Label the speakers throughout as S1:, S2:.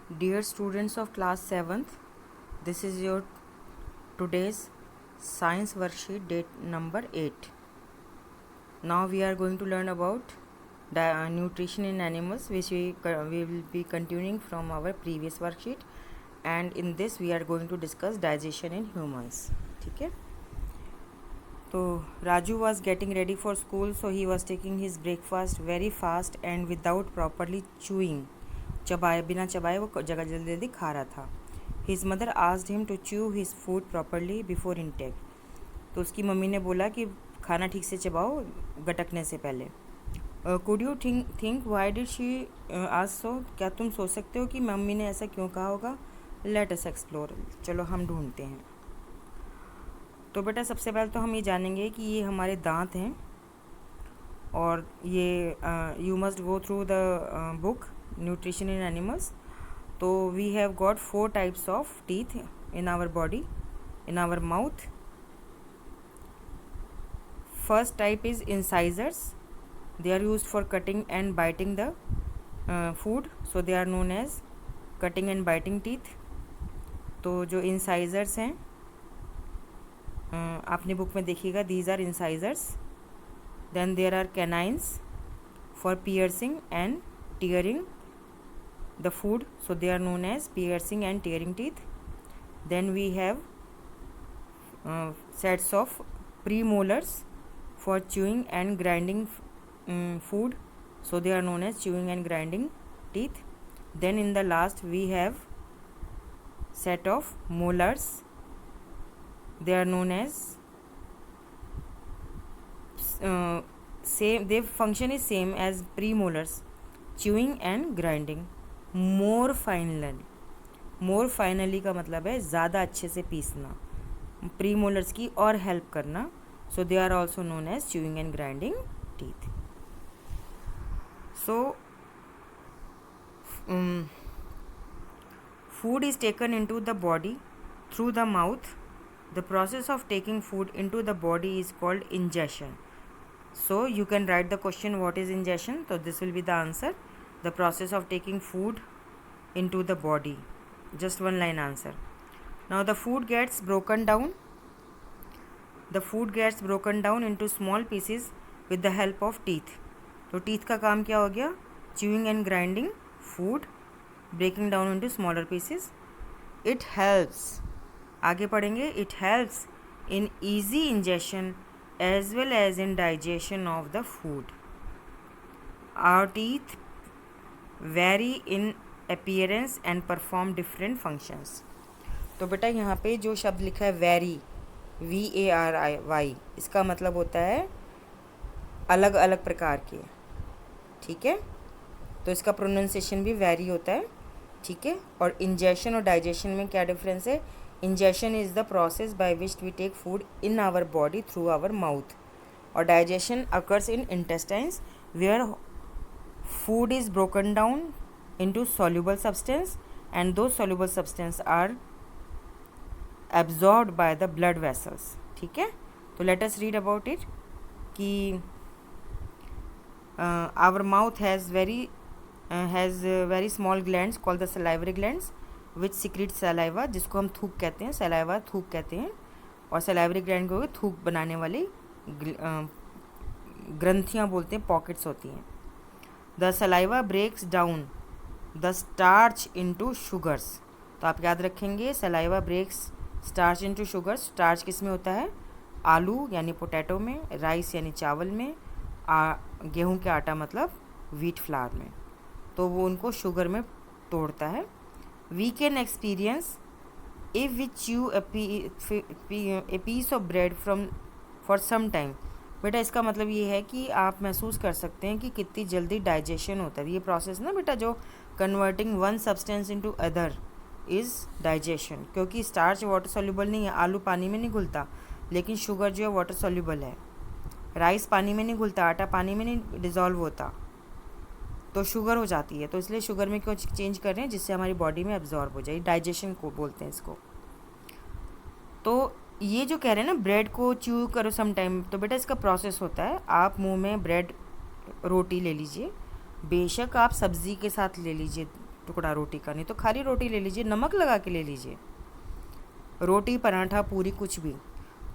S1: Dear students of class 7th, this is your today's science worksheet date number 8. Now we are going to learn about nutrition in animals, which we will be continuing from our previous worksheet, and in this we are going to discuss digestion in humans. ठीक है. तो Raju was getting ready for school, so he was taking his breakfast very fast and without properly chewing. बिना चबाए वो जगह जल्दी जल्दी खा रहा था. His mother asked him to chew his food properly before intake. तो उसकी मम्मी ने बोला कि खाना ठीक से चबाओ गटकने से पहले. Could you think why did she ask so? क्या तुम सोच सकते हो कि मम्मी ने ऐसा क्यों कहा होगा? Let us explore. चलो हम ढूंढते हैं. तो बेटा सबसे पहले तो हम ये जानेंगे कि ये हमारे दांत हैं और ये you must go through the book nutrition in animals. तो we have got 4 types of teeth in our body, in our mouth. First type is incisors. They are used for cutting and biting the food, so they are known as cutting and biting teeth. तो जो incisors हैं आपने book में देखिएगा, these are incisors. Then there are canines for piercing and tearing the food, so they are known as piercing and tearing teeth. Then we have sets of premolars for chewing and grinding food, so they are known as chewing and grinding teeth. Then in the last we have set of molars, they are known as same, their function is same as premolars, chewing and grinding. More finally का मतलब है ज़्यादा अच्छे से पीसना, pre molars की और help करना. So they are also known as chewing and grinding teeth. So food is taken into the body through the mouth. The process of taking food into the body is called ingestion. So you can write the question what is ingestion. तो this will be the answer. The process of taking food into the body. Just one line answer. Now the food gets broken down. The food gets broken down into small pieces with the help of teeth. तो teeth का काम क्या हो गया? Chewing and grinding food, breaking down into smaller pieces. It helps. आगे पढ़ेंगे. It helps in easy ingestion as well as in digestion of the food. Our teeth vary in appearance and perform different functions. तो बेटा यहाँ पे जो शब्द लिखा है वैरी, VARY, इसका मतलब होता है अलग अलग प्रकार के. ठीक है, तो इसका प्रोनाउंसिएशन भी वैरी होता है. ठीक है, और इंजेशन और डाइजेशन में क्या डिफरेंस है? Ingestion is the process by which we take food in our body through our mouth, और digestion occurs in intestines where food is broken down into soluble substance and those soluble substance are absorbed by the blood vessels. ठीक है, तो let us read about it कि our mouth has very small glands called the salivary glands which secrete saliva, जिसको हम थूक कहते हैं. Saliva थूक कहते हैं, और salivary gland को थूक बनाने वाली ग्रंथियाँ बोलते हैं, पॉकेट्स होती हैं. The saliva breaks down the starch into sugars. तो आप याद रखेंगे saliva breaks starch into sugars. starch किस में होता है? आलू यानी पोटैटो में, राइस यानी चावल में, गेहूं के आटा मतलब व्हीट फ्लावर में. तो वो उनको शुगर में तोड़ता है. We can experience if we chew a piece of bread for some time. बेटा इसका मतलब ये है कि आप महसूस कर सकते हैं कि कितनी जल्दी डाइजेशन होता है. ये प्रोसेस ना बेटा, जो converting one substance into other is digestion. क्योंकि स्टार्च वाटर सॉल्युबल नहीं है, आलू पानी में नहीं घुलता, लेकिन शुगर जो है वाटर सॉल्युबल है. राइस पानी में नहीं घुलता, आटा पानी में नहीं डिज़ोल्व होता, तो शुगर हो जाती है. तो इसलिए शुगर में क्यों चेंज कर रहे हैं? जिससे हमारी बॉडी में एब्जॉर्ब हो जाए. डाइजेशन को बोलते हैं इसको. तो ये जो कह रहे हैं ना ब्रेड को च्यू करो सम टाइम, तो बेटा इसका प्रोसेस होता है. आप मुंह में ब्रेड रोटी ले लीजिए, बेशक आप सब्ज़ी के साथ ले लीजिए, टुकड़ा रोटी का, नहीं तो खाली रोटी ले लीजिए, नमक लगा के ले लीजिए। रोटी, पराठा, पूरी, कुछ भी,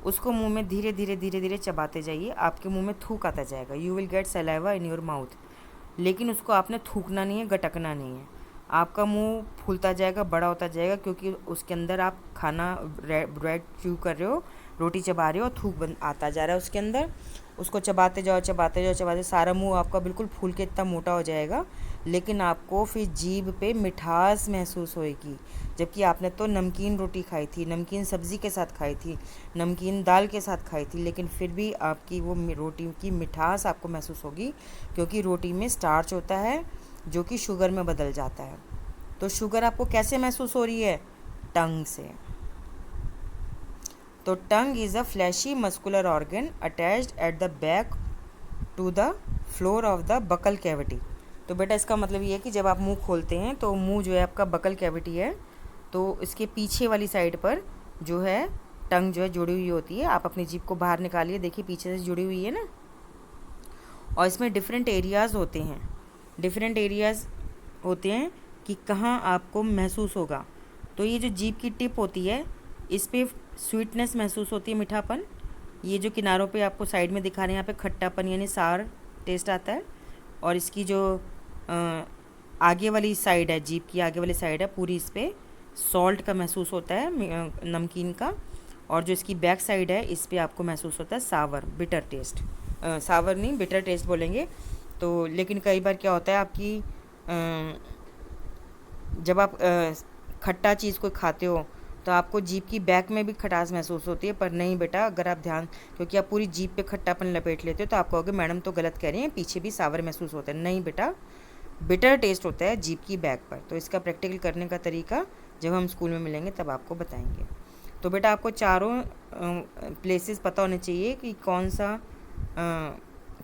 S1: उसको मुंह में धीरे धीरे धीरे धीरे चबाते जाइए, आपके मुंह में थूक आता जाएगा, you will get saliva in your mouth. लेकिन उसको आपने थूकना नहीं है, गटकना नहीं है। आपका मुंह फूलता जाएगा, बड़ा होता जाएगा, क्योंकि उसके अंदर आप खाना ब्रेड च्यू कर रहे हो, रोटी चबा रहे हो, और थूक बन आता जा रहा है उसके अंदर। उसको चबाते जाओ चबाते जाओ चबाते, सारा मुंह आपका बिल्कुल फूल के इतना मोटा हो जाएगा, लेकिन आपको फिर जीभ पे मिठास महसूस होएगी। जबकि आपने तो नमकीन रोटी खाई थी, नमकीन सब्ज़ी के साथ खाई थी, नमकीन दाल के साथ खाई थी, लेकिन फिर भी आपकी वो रोटी की मिठास आपको महसूस होगी, क्योंकि रोटी में स्टार्च होता है जो कि शुगर में बदल जाता है। तो शुगर आपको कैसे महसूस हो रही है? टंग से। तो tongue is a fleshy muscular organ attached at the back to the floor of the buccal cavity. तो बेटा इसका मतलब ये है कि जब आप मुंह खोलते हैं तो मुंह जो है आपका बकल कैविटी है, तो इसके पीछे वाली साइड पर जो है टंग जो है जुड़ी हुई होती है। आप अपनी जीभ को बाहर निकालिए, देखिए पीछे से जुड़ी हुई है ना। और इसमें डिफरेंट एरियाज़ होते हैं, डिफरेंट एरियाज़ होते हैं कि कहाँ आपको महसूस होगा। तो ये जो जीभ की टिप होती है, इस पर स्वीटनेस महसूस होती है, मीठापन। ये जो किनारों पे आपको साइड में दिखा रहे हैं, यहाँ पे खट्टापन यानी सार टेस्ट आता है। और इसकी जो आगे वाली साइड है, जीभ की आगे वाली साइड है पूरी, इस पर सॉल्ट का महसूस होता है, नमकीन का। और जो इसकी बैक साइड है, इस पर आपको महसूस होता है सावर, बिटर टेस्ट। सावर नहीं, बिटर टेस्ट बोलेंगे। तो लेकिन कई बार क्या होता है, आपकी जब आप खट्टा चीज़ को खाते हो तो आपको जीभ की बैक में भी खटास महसूस होती है, पर नहीं बेटा, अगर आप ध्यान, क्योंकि आप पूरी जीभ पे खट्टापन लपेट लेते हो तो आप कहोगे मैडम तो गलत कह रही हैं, पीछे भी सावर महसूस होता है। नहीं बेटा, बिटर टेस्ट होता है जीभ की बैक पर। तो इसका प्रैक्टिकल करने का तरीका जब हम स्कूल में मिलेंगे तब आपको बताएंगे। तो बेटा आपको चारों प्लेसेस पता होने चाहिए कि कौन सा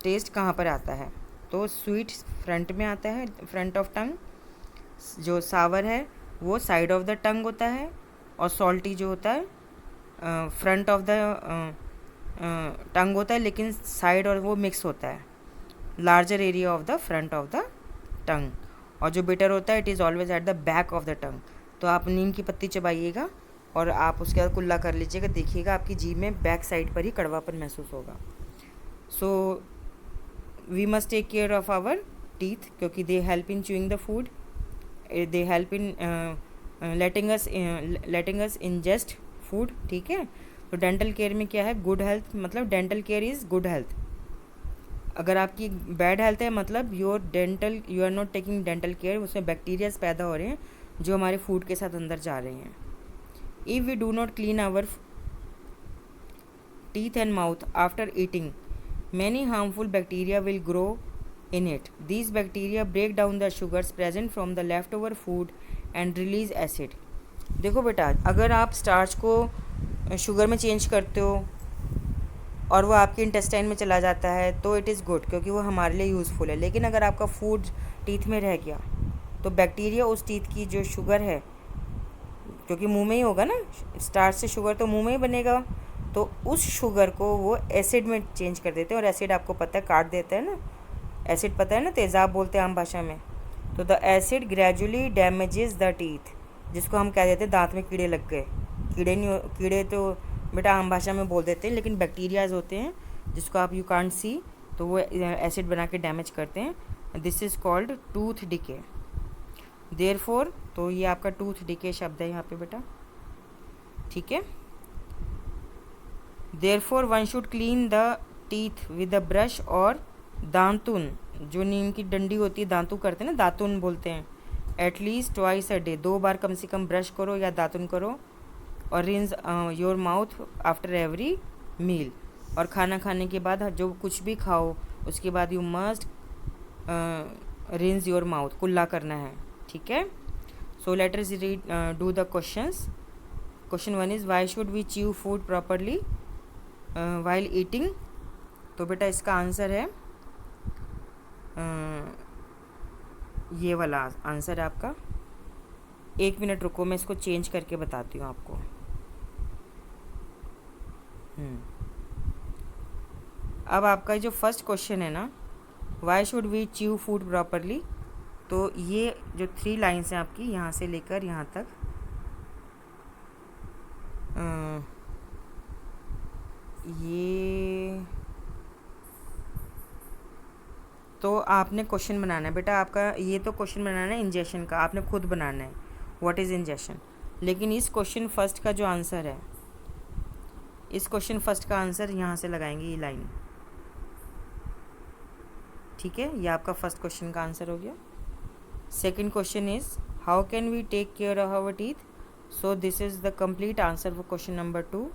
S1: टेस्ट कहाँ पर आता है। तो स्वीट फ्रंट में आता है, फ्रंट ऑफ टंग। जो सावर है वो साइड ऑफ द टंग होता है, और सॉल्टी जो होता है फ्रंट ऑफ द टंग होता है, लेकिन साइड और वो मिक्स होता है, larger area of the front of the tongue. और जो बिटर होता है, it is always at the back of the tongue. तो आप नीम की पत्ती चबाइएगा और आप उसके बाद कुल्ला कर लीजिएगा, देखिएगा आपकी जीभ में बैक साइड पर ही कड़वापन महसूस होगा। So we must take care of our teeth, क्योंकि they help in chewing the food, they help in letting us ingest food. ठीक है। तो डेंटल केयर में क्या है? गुड हेल्थ, मतलब dental care is good health. अगर आपकी बैड हेल्थ है, मतलब you are not taking dental care, उसमें बैक्टीरियाज पैदा हो रहे हैं जो हमारे फूड के साथ अंदर जा रहे हैं। If we do not clean our teeth and mouth after eating, many harmful bacteria will grow in it. These bacteria break down the sugars present from the leftover food and release acid. देखो बेटा, अगर आप starch को sugar में change करते हो और वो आपके इंटेस्टाइन में चला जाता है तो इट इज़ गुड, क्योंकि वो हमारे लिए यूज़फुल है। लेकिन अगर आपका फूड टीथ में रह गया तो बैक्टीरिया उस टीथ की जो शुगर है, क्योंकि मुंह में ही होगा ना, स्टार्च से शुगर तो मुंह में ही बनेगा, तो उस शुगर को वो एसिड में चेंज कर देते हैं। और एसिड आपको पता है काट देता है ना, एसिड पता है ना, तेज़ाब बोलते हैं आम भाषा में। तो the acid gradually damages the teeth, जिसको हम कह देते हैं दांत में कीड़े लग गए। कीड़े तो बेटा आम भाषा में बोल देते हैं, लेकिन बैक्टीरियाज होते हैं जिसको आप यू कांट सी, तो वो एसिड बना के डैमेज करते हैं। This is called tooth decay. Therefore, तो ये आपका टूथ डिके शब्द है यहाँ पे बेटा। ठीक है। Therefore one should clean the teeth with a brush और दांतुन, जो नीम की डंडी होती है, दांतु करते हैं ना, दातुन बोलते हैं। एटलीस्ट ट्वाइस अ डे, 2 बार कम से कम ब्रश करो या दातुन करो। और rinse your mouth after every meal, और खाना खाने के बाद जो कुछ भी खाओ उसके बाद you must rinse your mouth, कुल्ला करना है। ठीक है। So let us read do the questions. Question 1 is why should we chew food properly while eating. तो बेटा इसका आंसर है ये वाला आंसर है आपका। 1 मिनट रुको, मैं इसको चेंज करके बताती हूँ आपको। अब आपका जो फर्स्ट क्वेश्चन है ना, why should we chew food properly, तो ये जो 3 लाइन्स हैं आपकी, यहाँ से लेकर यहाँ तक, ये तो आपने क्वेश्चन बनाना है बेटा। आपका ये तो क्वेश्चन बनाना है इंजेक्शन का, आपने खुद बनाना है व्हाट इज़ इंजेक्शन। लेकिन इस क्वेश्चन फर्स्ट का जो आंसर है, इस क्वेश्चन फर्स्ट का आंसर यहाँ से लगाएंगे, ये लाइन, ठीक है। ये आपका फर्स्ट क्वेश्चन का आंसर हो गया। Second question is how can we take care of our teeth, so this is the complete answer for question number 2।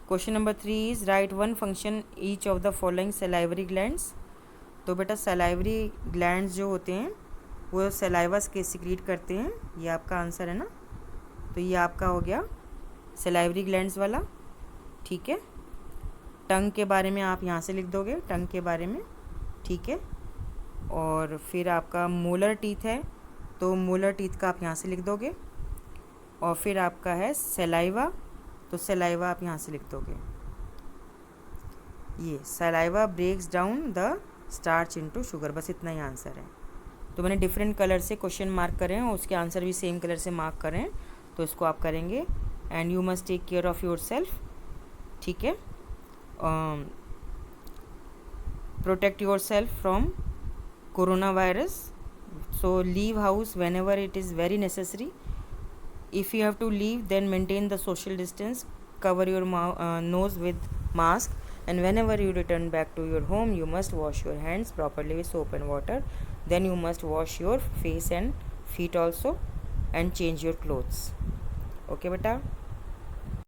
S1: Question number 3 is write one function each of the following salivary glands. तो बेटा salivary glands जो होते हैं वो सलाइवास के secrete करते हैं, ये आपका आंसर है ना। तो ये आपका हो गया सलाइवरी ग्लैंड्स वाला, ठीक है। टंग के बारे में आप यहाँ से लिख दोगे, टंग के बारे में, ठीक है। और फिर आपका मोलर टीथ है, तो मोलर टीथ का आप यहाँ से लिख दोगे। और फिर आपका है सलाइवा, तो सलाइवा आप यहाँ से लिख दोगे। ये saliva breaks down the starch into sugar, बस इतना ही आंसर है। तो मैंने डिफरेंट कलर से क्वेश्चन मार्क करे हैं और उसके आंसर भी सेम कलर से मार्क करें, तो इसको आप करेंगे। And you must take care of yourself, ठीक है। Protect yourself from corona virus, so leave house whenever it is very necessary. If you have to leave, then maintain the social distance, cover your nose with mask, and whenever you return back to your home, you must wash your hands properly with soap and water. Then you must wash your face and feet also, and change your clothes. Okay beta.